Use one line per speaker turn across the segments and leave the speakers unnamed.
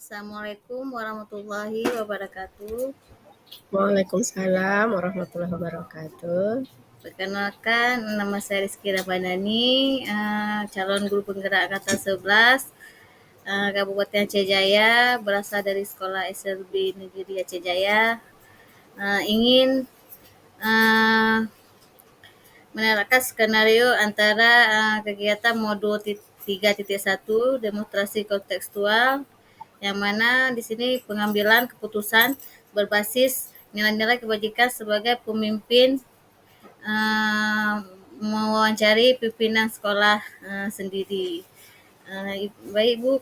Assalamualaikum warahmatullahi wabarakatuh.
Waalaikumsalam warahmatullahi wabarakatuh.
Perkenalkan, nama saya Rizky Ramadhani, calon guru penggerak angkatan 11, Kabupaten Aceh Jaya, berasal dari sekolah SLB Negeri Aceh Jaya. Ingin uh, menerapkan skenario antara kegiatan modul 3.1 demonstrasi kontekstual, yang mana di sini pengambilan keputusan berbasis nilai-nilai kebajikan sebagai pemimpin, mewawancari pimpinan sekolah sendiri. Baik Ibu,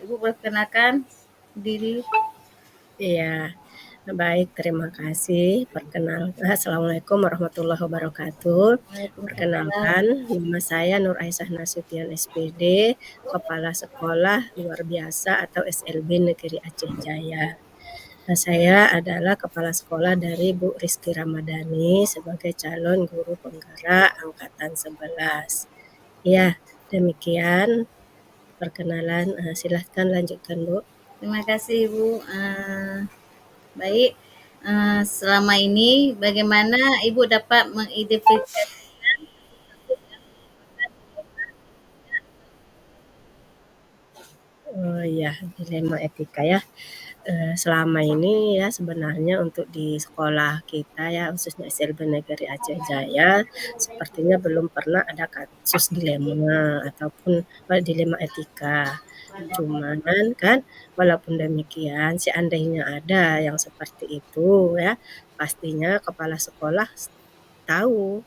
Ibu perkenalkan diri.
Iya, baik, terima kasih. Assalamualaikum warahmatullahi wabarakatuh.
Waalaikumsalam.
Perkenalkan, nama saya Nur Aisyah Nasution SPD, Kepala Sekolah Luar Biasa atau SLB Negeri Aceh Jaya. Saya adalah kepala sekolah dari Bu Rizky Ramadhani sebagai calon guru penggerak angkatan 11. Ya, demikian perkenalan. Silahkan lanjutkan, Bu.
Terima kasih Ibu. Baik, selama ini bagaimana Ibu dapat mengidentifikasi
Oh iya, dilema etika ya. Selama ini ya sebenarnya untuk di sekolah kita ya, khususnya SLB Negeri Aceh Jaya, sepertinya belum pernah ada kasus dilema ataupun dilema etika. Cuman kan walaupun demikian, seandainya ada yang seperti itu ya, pastinya kepala sekolah tahu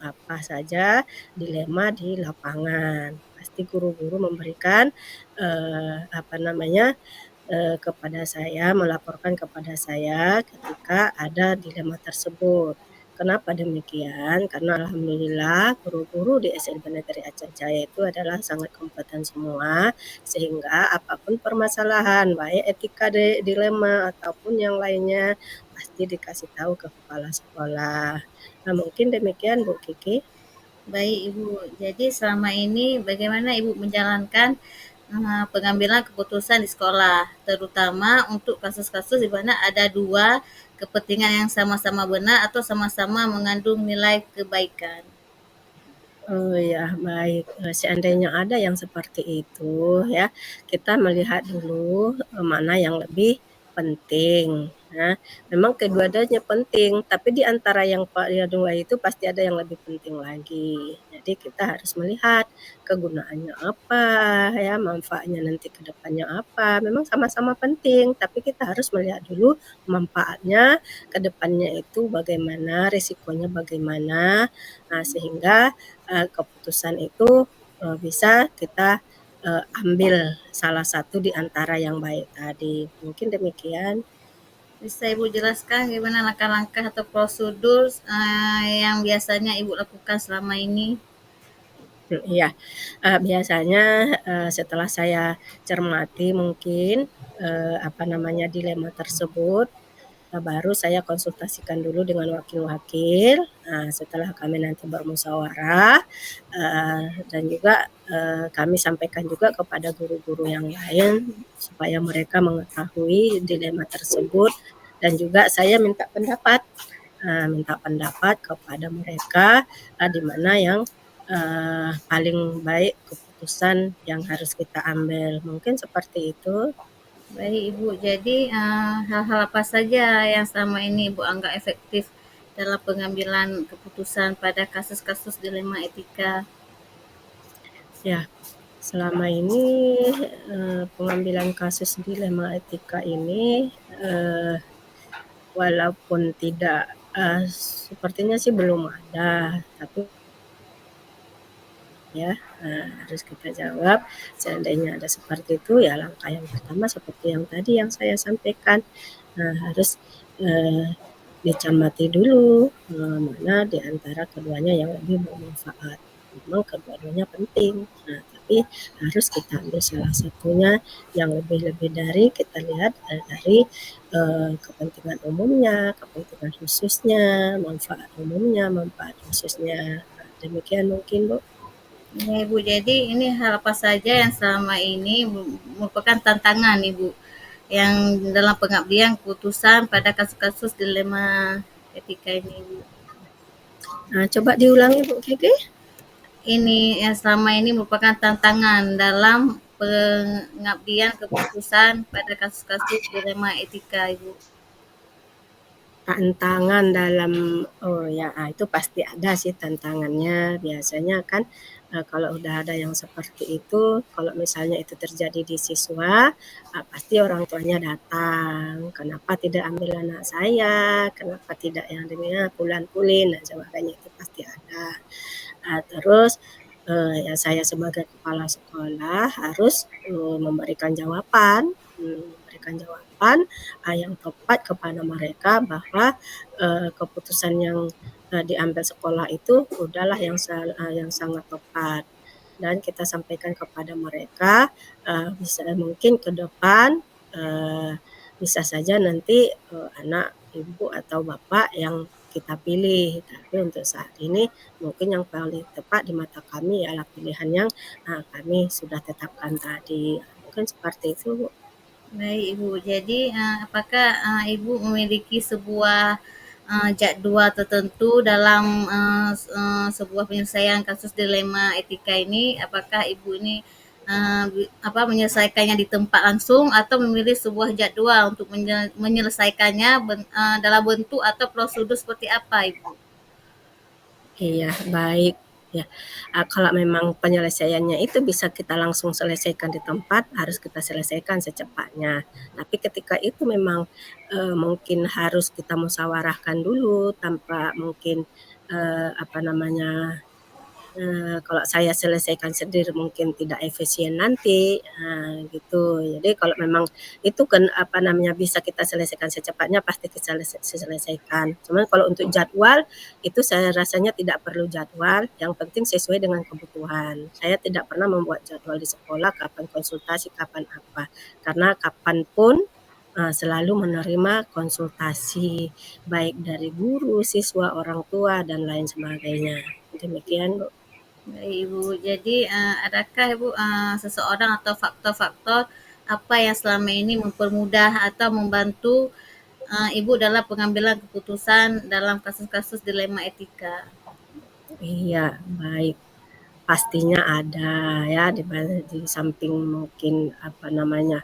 apa saja dilema di lapangan. Pasti guru-guru memberikan apa namanya kepada saya, melaporkan kepada saya ketika ada dilema tersebut. Kenapa demikian? Karena alhamdulillah guru-guru di SLB Negeri Aceh Jaya itu adalah sangat kompeten semua, sehingga apapun permasalahan, baik etika dilema ataupun yang lainnya, pasti dikasih tahu ke kepala sekolah. Nah, mungkin demikian Bu Kiki.
baik Ibu. Jadi selama ini bagaimana Ibu menjalankan pengambilan keputusan di sekolah, terutama untuk kasus-kasus di mana ada dua kepentingan yang sama-sama benar atau sama-sama mengandung nilai kebaikan.
Oh ya, baik. Seandainya ada yang seperti itu ya, kita melihat dulu mana yang lebih penting. Nah, memang kedua-duanya penting, tapi di antara yang dua itu pasti ada yang lebih penting lagi. Jadi kita harus melihat kegunaannya apa ya, manfaatnya nanti ke depannya apa. Memang sama-sama penting, tapi kita harus melihat dulu manfaatnya ke depannya itu bagaimana, risikonya bagaimana. Nah, sehingga keputusan itu bisa kita ambil salah satu di antara yang baik tadi. Mungkin demikian.
Bisa Ibu jelaskan gimana langkah-langkah atau prosedur yang biasanya Ibu lakukan selama ini?
Iya, biasanya setelah saya cermati mungkin apa namanya dilema tersebut, baru saya konsultasikan dulu dengan wakil-wakil. Nah, setelah kami nanti bermusyawarah dan juga kami sampaikan juga kepada guru-guru yang lain supaya mereka mengetahui dilema tersebut, dan juga saya minta pendapat kepada mereka di mana yang paling baik keputusan yang harus kita ambil. Mungkin seperti itu.
Baik Ibu, jadi hal-hal apa saja yang selama ini Ibu anggap efektif dalam pengambilan keputusan pada kasus-kasus dilema etika?
Ya, selama ini pengambilan kasus dilema etika ini walaupun tidak sepertinya sih belum ada, tapi ya harus kita jawab. Seandainya ada seperti itu, ya langkah yang pertama seperti yang tadi yang saya sampaikan, harus dicermati dulu mana di antara keduanya yang lebih bermanfaat. Memang kedua-duanya penting, tapi harus kita ambil salah satunya yang lebih-lebih dari kita lihat dari kepentingan umumnya, kepentingan khususnya, manfaat umumnya, manfaat khususnya. Demikian mungkin Bu.
Ya, Ibu, jadi ini hal apa saja yang selama ini merupakan tantangan Ibu yang dalam pengabdian keputusan pada kasus-kasus dilema etika ini, Ibu?
Nah, coba diulangi Bu Kiki.
Ini yang selama ini merupakan tantangan dalam pengabdian keputusan pada kasus-kasus dilema etika, Ibu.
Tantangan dalam oh ya, itu pasti ada sih tantangannya. Biasanya kan, kalau udah ada yang seperti itu, kalau misalnya itu terjadi di siswa, pasti orang tuanya datang, "Kenapa tidak ambil anak saya? Kenapa tidak yang demikian, pulan-pulin," dan sebagainya, itu pasti ada. Terus, ya saya sebagai kepala sekolah harus, memberikan jawaban, memberikan jawaban, yang tepat kepada mereka bahwa, keputusan yang, diambil sekolah itu udahlah yang sangat tepat. Dan kita sampaikan kepada mereka, bisa mungkin ke depan, eee, bisa saja nanti, anak, ibu, atau bapak yang kita pilih. Tapi untuk saat ini mungkin yang paling tepat di mata kami ialah pilihan yang, kami sudah tetapkan tadi. Mungkin seperti itu, Bu.
Baik, Ibu. Jadi, apakah Ibu memiliki sebuah jadwal tertentu dalam sebuah penyelesaian kasus dilema etika ini? Apakah Ibu ini menyelesaikannya di tempat langsung atau memilih sebuah jadwal untuk menyelesaikannya dalam bentuk atau prosedur seperti apa, Ibu?
Iya, baik. Ya, kalau memang penyelesaiannya itu bisa kita langsung selesaikan di tempat, harus kita selesaikan secepatnya. Tapi ketika itu memang, mungkin harus kita musyawarahkan dulu tanpa mungkin, apa namanya, kalau saya selesaikan sendiri mungkin tidak efisien nanti, gitu. Jadi kalau memang itu kan, apa namanya, bisa kita selesaikan secepatnya pasti kita selesaikan. Cuman kalau untuk jadwal, itu saya rasanya tidak perlu jadwal, yang penting sesuai dengan kebutuhan. Saya tidak pernah membuat jadwal di sekolah, kapan konsultasi, kapan apa. Karena kapan pun, selalu menerima konsultasi, baik dari guru, siswa, orang tua, dan lain sebagainya. Demikian, Bu.
Baik, Ibu. Jadi, adakah Ibu seseorang atau faktor-faktor apa yang selama ini mempermudah atau membantu Ibu dalam pengambilan keputusan dalam kasus-kasus dilema etika?
Iya, baik. Pastinya ada ya di samping mungkin apa namanya,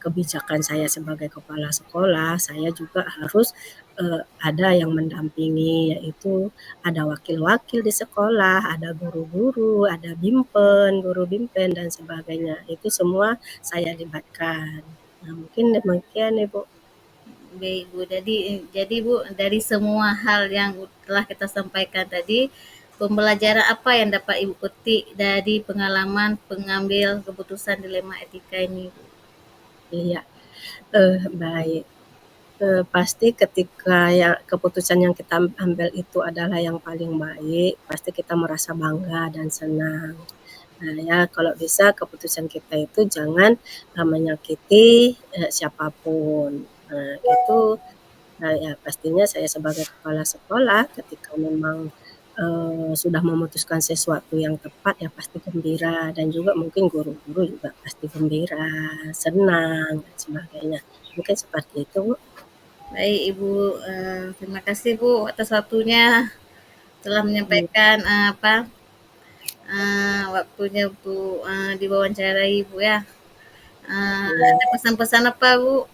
kebijakan saya sebagai kepala sekolah, saya juga harus, ada yang mendampingi, yaitu ada wakil-wakil di sekolah, ada guru-guru, ada bimpen, guru bimpen dan sebagainya. Itu semua saya libatkan. Nah, mungkin demikian Ibu.
Baik, Bu. Jadi Bu, dari semua hal yang telah kita sampaikan tadi, pembelajaran apa yang dapat Ibu petik dari pengalaman pengambil keputusan dilema etika ini, Bu?
Iya, baik. Pasti ketika ya keputusan yang kita ambil itu adalah yang paling baik, pasti kita merasa bangga dan senang. Nah ya, kalau bisa keputusan kita itu jangan, menyakiti, siapa gitu. Nah ya pastinya saya sebagai kepala sekolah ketika memang, sudah memutuskan sesuatu yang tepat ya pasti gembira dan juga mungkin guru-guru juga pasti gembira, senang dan sebagainya. Mungkin seperti itu, Bu.
Baik, Ibu. Terima kasih Bu atas waktunya telah
Iya.
menyampaikan waktunya untuk diwawancarai Ibu ya.
Iya,
Ada pesan-pesan apa Bu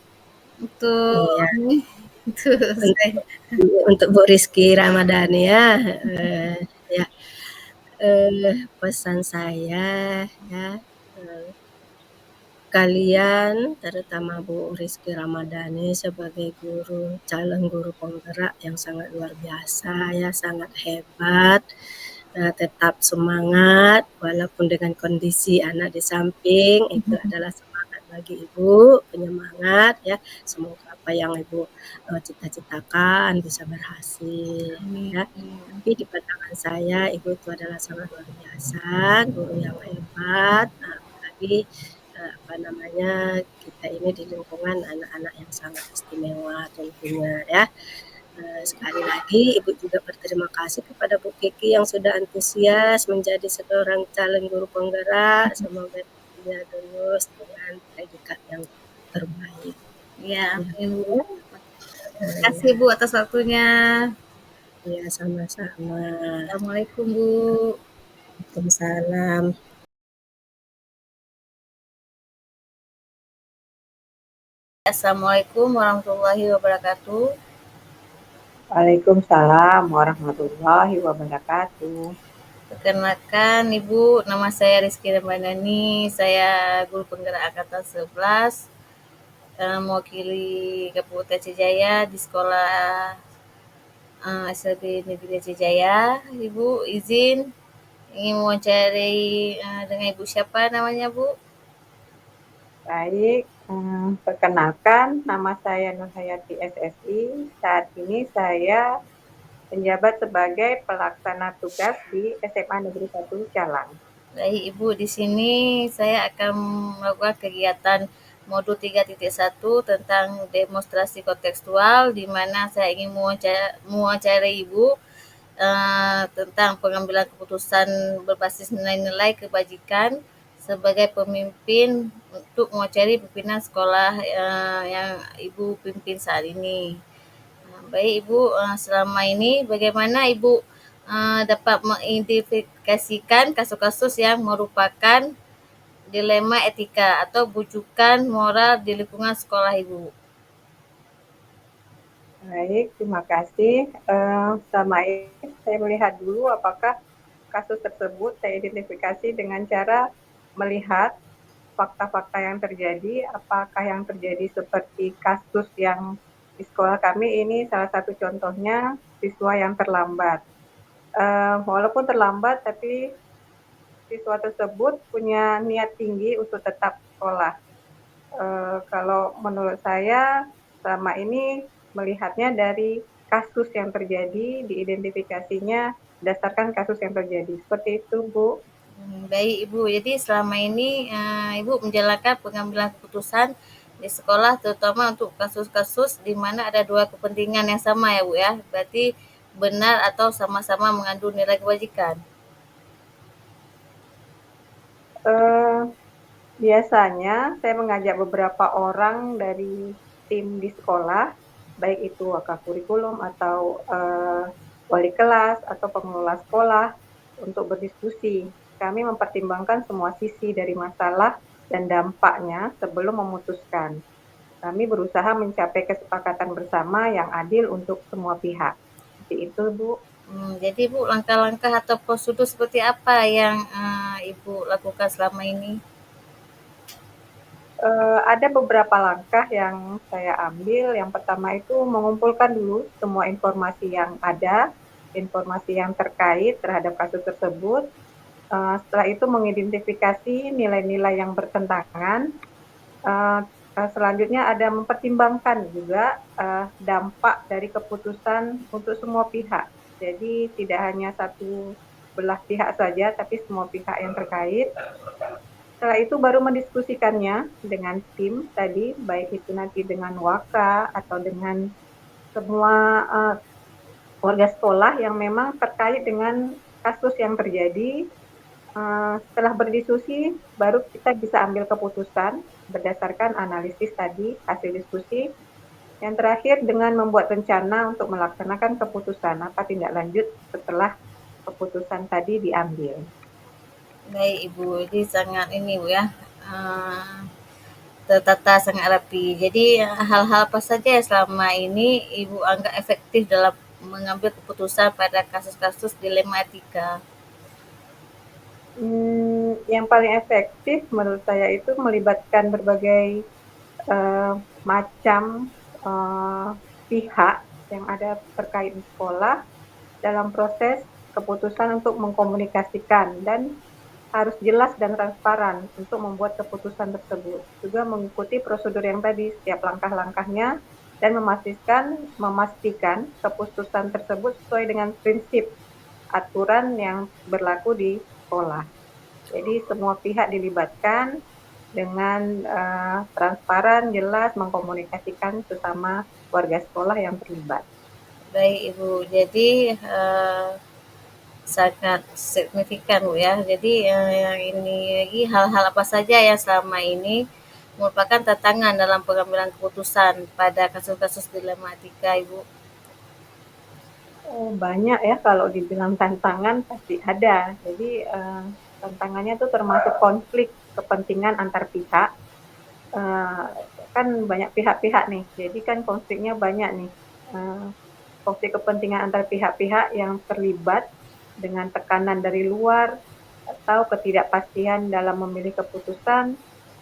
untuk
iya,
ini? Untuk saya.
untuk Bu Rizky Ramadhani ya, ya, pesan saya ya, eee, kalian terutama Bu Rizky Ramadhani sebagai guru, calon guru penggerak yang sangat luar biasa ya, sangat hebat, tetap semangat walaupun dengan kondisi anak di samping, itu adalah semangat bagi Ibu, penyemangat ya. Semoga apa yang Ibu, cita-citakan bisa berhasil
Amin.
ya. Tapi di pandangan saya Ibu itu adalah sangat luar biasa, guru yang hebat, apalagi, apa namanya, kita ini di lingkungan anak-anak yang sangat istimewa tentunya ya. Sekali lagi Ibu juga berterima kasih kepada Bu Kiki yang sudah antusias menjadi seorang calon guru penggerak. Semoga dia lulus dengan predikat yang terbaik.
Ya,
Ya,
Ibu.
Bu.
Terima
Ya,
kasih Bu atas waktunya.
ya sama-sama.
Assalamualaikum Bu.
Waalaikumsalam.
Assalamualaikum warahmatullahi wabarakatuh.
Waalaikumsalam warahmatullahi wabarakatuh.
Perkenalkan Ibu, nama saya Rizky Ramadhani. Saya guru penggerak angkatan 11, mewakili Kabupaten Aceh Jaya di sekolah SLB Negeri Aceh Jaya. Ibu izin ingin mewawancarai dengan Ibu siapa namanya Bu?
Baik, perkenalkan nama saya Nurhayati SSI. Saat ini saya menjabat sebagai pelaksana tugas di SMA Negeri 1 Calang.
Baik Ibu, di sini saya akan melakukan kegiatan modul 3.1 tentang demonstrasi kontekstual, di mana saya ingin mewawancarai Ibu tentang pengambilan keputusan berbasis nilai-nilai kebajikan sebagai pemimpin untuk mewawancarai pimpinan sekolah yang Ibu pimpin saat ini. Baik Ibu, selama ini bagaimana Ibu dapat mengidentifikasikan kasus-kasus yang merupakan dilema etika atau bujukan moral di lingkungan sekolah Ibu?
Baik, terima kasih. Selama ini saya melihat dulu apakah kasus tersebut saya identifikasi dengan cara melihat fakta-fakta yang terjadi, apakah yang terjadi seperti kasus yang di sekolah kami ini salah satu contohnya siswa yang terlambat. Walaupun terlambat, tapi siswa tersebut punya niat tinggi untuk tetap sekolah. Kalau menurut saya selama ini melihatnya dari kasus yang terjadi, diidentifikasinya berdasarkan kasus yang terjadi. Seperti itu, Bu.
Baik Ibu, jadi selama ini Ibu menjalankan pengambilan keputusan di sekolah terutama untuk kasus-kasus di mana ada dua kepentingan yang sama ya Bu ya, berarti benar atau sama-sama mengandung nilai kebajikan.
Eh, Biasanya saya mengajak beberapa orang dari tim di sekolah, baik itu wakakurikulum atau wali kelas atau pengelola sekolah untuk berdiskusi. Kami mempertimbangkan semua sisi dari masalah dan dampaknya sebelum memutuskan. Kami berusaha mencapai kesepakatan bersama yang adil untuk semua pihak. Seperti itu, Bu.
Jadi Bu, langkah-langkah atau prosedur seperti apa yang Ibu lakukan selama ini?
Ada beberapa langkah yang saya ambil. Yang pertama itu mengumpulkan dulu semua informasi yang ada, informasi yang terkait terhadap kasus tersebut. Setelah itu mengidentifikasi nilai-nilai yang bertentangan. Selanjutnya ada mempertimbangkan juga dampak dari keputusan untuk semua pihak. Jadi tidak hanya satu belah pihak saja, tapi semua pihak yang terkait. Setelah itu baru mendiskusikannya dengan tim tadi, baik itu nanti dengan waka atau dengan semua warga sekolah yang memang terkait dengan kasus yang terjadi. Setelah berdiskusi, baru kita bisa ambil keputusan berdasarkan analisis tadi, hasil diskusi. Yang terakhir dengan membuat rencana untuk melaksanakan keputusan apa tindak lanjut setelah keputusan tadi diambil.
Baik Ibu, jadi sangat ini Bu ya, tertata sangat rapi. Jadi hal-hal apa saja yang selama ini Ibu anggap efektif dalam mengambil keputusan pada kasus-kasus dilema etika?
Yang paling efektif menurut saya itu melibatkan berbagai macam pihak yang ada terkait di sekolah dalam proses keputusan untuk mengkomunikasikan dan harus jelas dan transparan untuk membuat keputusan tersebut. Juga mengikuti prosedur yang tadi, setiap langkah-langkahnya, dan memastikan keputusan tersebut sesuai dengan prinsip aturan yang berlaku di sekolah. Jadi semua pihak dilibatkan dengan transparan, jelas, mengkomunikasikan sesama warga sekolah yang terlibat.
Baik Ibu, jadi sangat signifikan Bu ya. Jadi yang ini lagi hal-hal apa saja yang selama ini merupakan tantangan dalam pengambilan keputusan pada kasus-kasus dilematika Ibu?
Oh, banyak ya kalau dibilang tantangan pasti ada. Jadi tantangannya itu termasuk konflik kepentingan antar pihak. Eh, kan banyak pihak-pihak nih, jadi kan konfliknya banyak nih. Eh, Konflik kepentingan antar pihak-pihak yang terlibat dengan tekanan dari luar atau ketidakpastian dalam memilih keputusan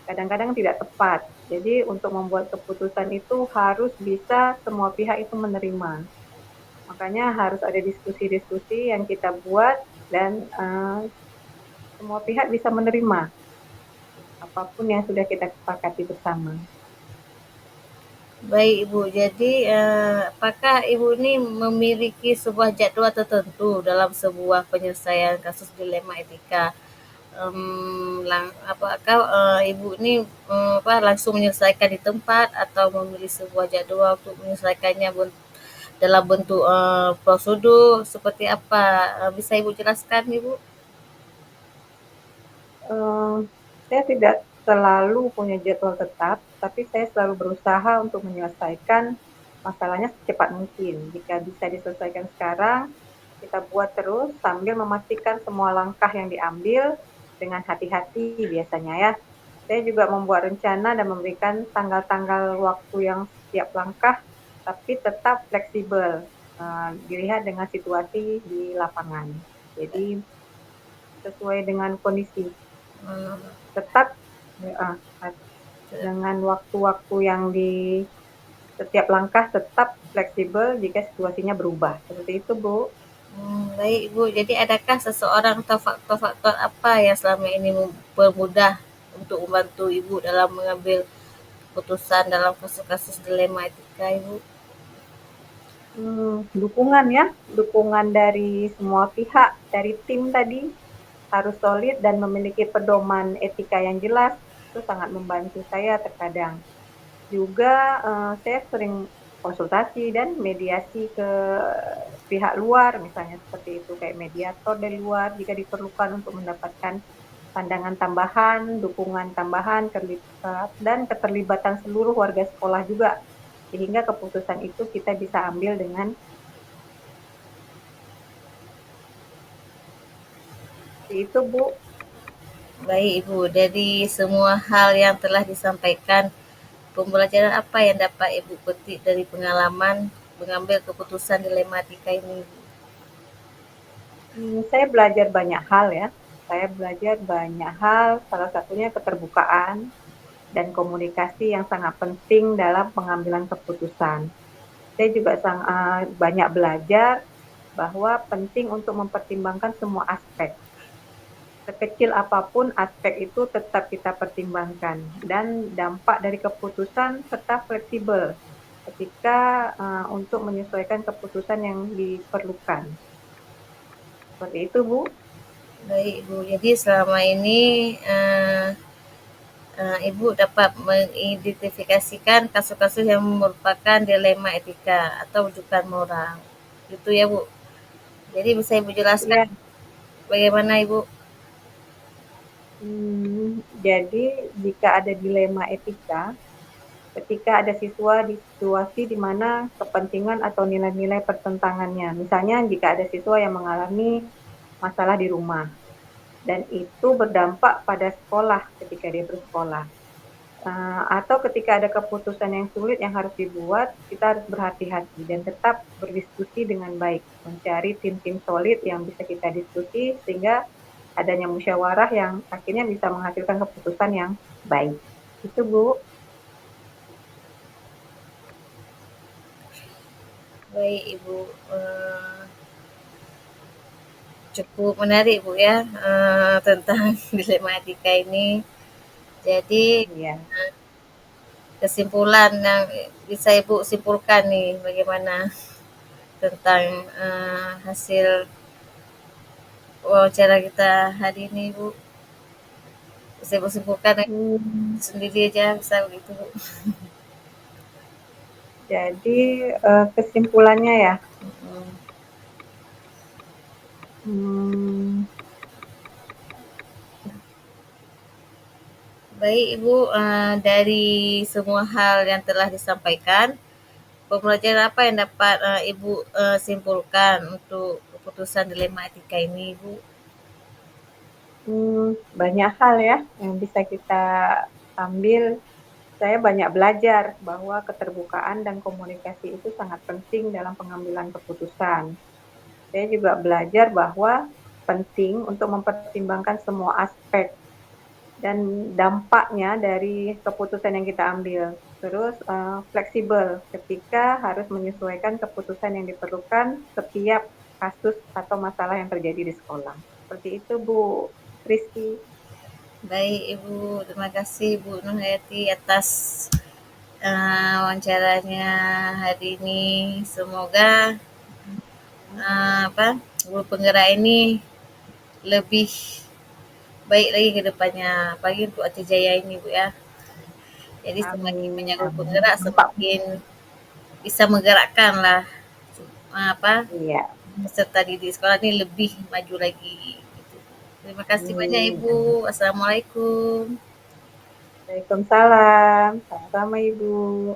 kadang-kadang tidak tepat. Jadi untuk membuat keputusan itu harus bisa semua pihak itu menerima. Makanya harus ada diskusi-diskusi yang kita buat dan semua pihak bisa menerima apapun yang sudah kita sepakati bersama.
Baik Ibu, jadi apakah Ibu ini memiliki sebuah jadwal tertentu dalam sebuah penyelesaian kasus dilema etika? Apakah Ibu ini langsung menyelesaikan di tempat atau memilih sebuah jadwal untuk menyelesaikannya dalam bentuk prosedur seperti apa? Bisa Ibu jelaskan Ibu?
Saya tidak selalu punya jadwal tetap, tapi saya selalu berusaha untuk menyelesaikan masalahnya secepat mungkin. Jika bisa diselesaikan sekarang, kita buat terus sambil memastikan semua langkah yang diambil dengan hati-hati biasanya ya. Saya juga membuat rencana dan memberikan tanggal-tanggal waktu yang setiap langkah, tapi tetap fleksibel, dilihat dengan situasi di lapangan. Jadi sesuai dengan kondisi.
Hmm,
Tetap ya, dengan waktu-waktu yang di setiap langkah tetap fleksibel jika situasinya berubah. Seperti itu, Bu.
Baik Ibu, jadi adakah seseorang atau faktor-faktor apa yang selama ini mempermudah untuk membantu Ibu dalam mengambil keputusan dalam kasus-kasus dilema etika Ibu?
Dukungan ya, dukungan dari semua pihak, dari tim tadi harus solid dan memiliki pedoman etika yang jelas. Itu sangat membantu saya terkadang. Juga saya sering konsultasi dan mediasi ke pihak luar, misalnya seperti itu, kayak mediator dari luar jika diperlukan untuk mendapatkan pandangan tambahan, dukungan tambahan, dan keterlibatan seluruh warga sekolah juga, sehingga keputusan itu kita bisa ambil dengan itu, Bu.
Baik Ibu, dari semua hal yang telah disampaikan, pembelajaran apa yang dapat Ibu petik dari pengalaman mengambil keputusan dilematika ini?
Saya belajar banyak hal ya. Saya belajar banyak hal, salah satunya keterbukaan dan komunikasi yang sangat penting dalam pengambilan keputusan. Saya juga sangat banyak belajar bahwa penting untuk mempertimbangkan semua aspek. Sekecil apapun aspek itu tetap kita pertimbangkan dan dampak dari keputusan tetap fleksibel ketika untuk menyesuaikan keputusan yang diperlukan. Seperti itu, Bu.
Baik Ibu, jadi selama ini Ibu dapat mengidentifikasikan kasus-kasus yang merupakan dilema etika atau rujukan moral. Gitu ya Bu. Jadi bisa Ibu jelaskan
Ya,
bagaimana Ibu?
jadi jika ada dilema etika, ketika ada siswa di situasi di mana kepentingan atau nilai-nilai pertentangannya. Misalnya jika ada siswa yang mengalami masalah di rumah dan itu berdampak pada sekolah ketika dia bersekolah. Atau ketika ada keputusan yang sulit yang harus dibuat, kita harus berhati-hati dan tetap berdiskusi dengan baik, mencari tim-tim solid yang bisa kita diskusi sehingga adanya musyawarah yang akhirnya bisa menghasilkan keputusan yang baik. Itu, Bu.
Baik Ibu, cukup menarik Bu ya tentang dilema etika ini. Jadi
Iya.
kesimpulan yang bisa Ibu simpulkan nih bagaimana tentang hasil wawancara kita hari ini Bu? Bisa Ibu simpulkan
Hmm,
sendiri aja bisa begitu Bu?
jadi kesimpulannya ya, Hmm,
Baik Ibu, dari semua hal yang telah disampaikan, pembelajaran apa yang dapat Ibu simpulkan untuk keputusan dilema etika ini, Ibu?
banyak hal ya yang bisa kita ambil. Saya banyak belajar bahwa keterbukaan dan komunikasi itu sangat penting dalam pengambilan keputusan. Saya juga belajar bahwa penting untuk mempertimbangkan semua aspek dan dampaknya dari keputusan yang kita ambil. Terus fleksibel ketika harus menyesuaikan keputusan yang diperlukan setiap kasus atau masalah yang terjadi di sekolah. Seperti itu Bu Rizky.
Baik Ibu, terima kasih Bu Nur Hayati atas wawancaranya hari ini. Semoga apa guru penggerak ini lebih baik lagi ke depannya, apalagi untuk Aceh Jaya ini Bu ya. Jadi semakin
Amin.
banyak guru
Amin.
penggerak,
Nampak.
semakin bisa menggerakkan lah apa
Iya.
peserta didik sekolah ini lebih maju lagi. Gitu. Terima kasih banyak
Amin.
Ibu. Assalamualaikum.
Waalaikumsalam. Sama-sama Ibu.